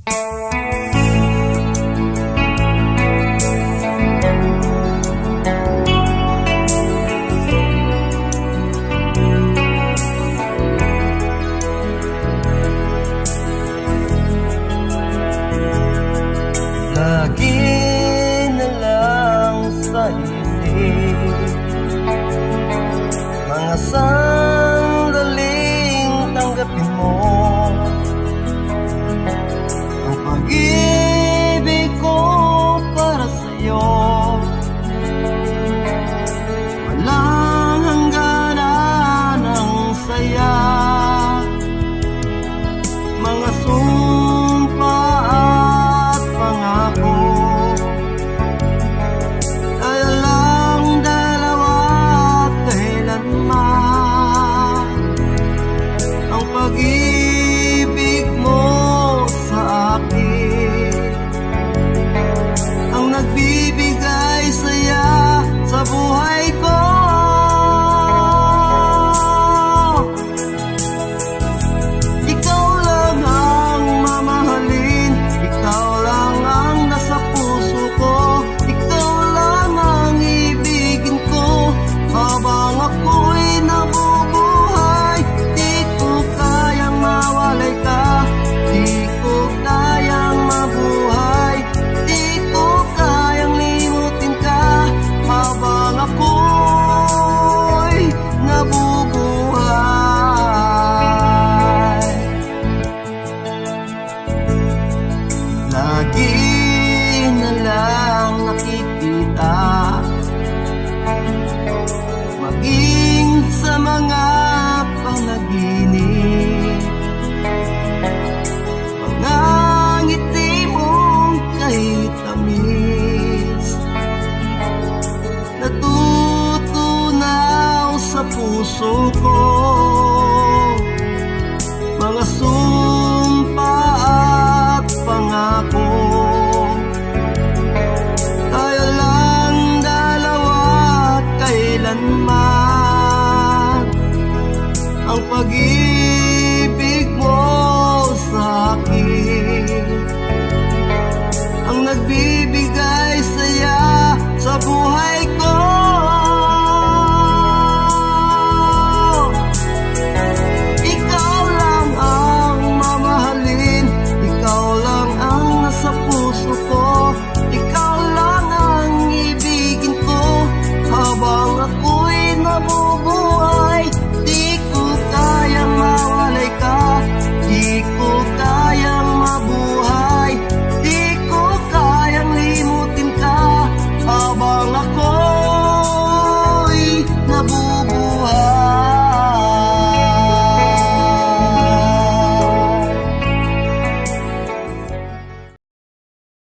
Lagi na lang sa isip mga sandaling tanggapin mo ang pag-ibig ko para sa'yo. Walang hangganan ng saya, mga sumpa at pangako, kaya lang dalawa at kailanman ang pag-ibig mo sa akin ang nagbibigay saya sa buhay ko. Ikaw lang ang mamahalin, ikaw lang ang nasa puso ko, ikaw lang ang ibigin ko habang ako'y nabubuhay. Di ko kayang mawalay ka, di ko kayang mabuhay, di ko kayang limutin ka habang ako'y nabubuhay. Lagi na lang nakikita maging sa mga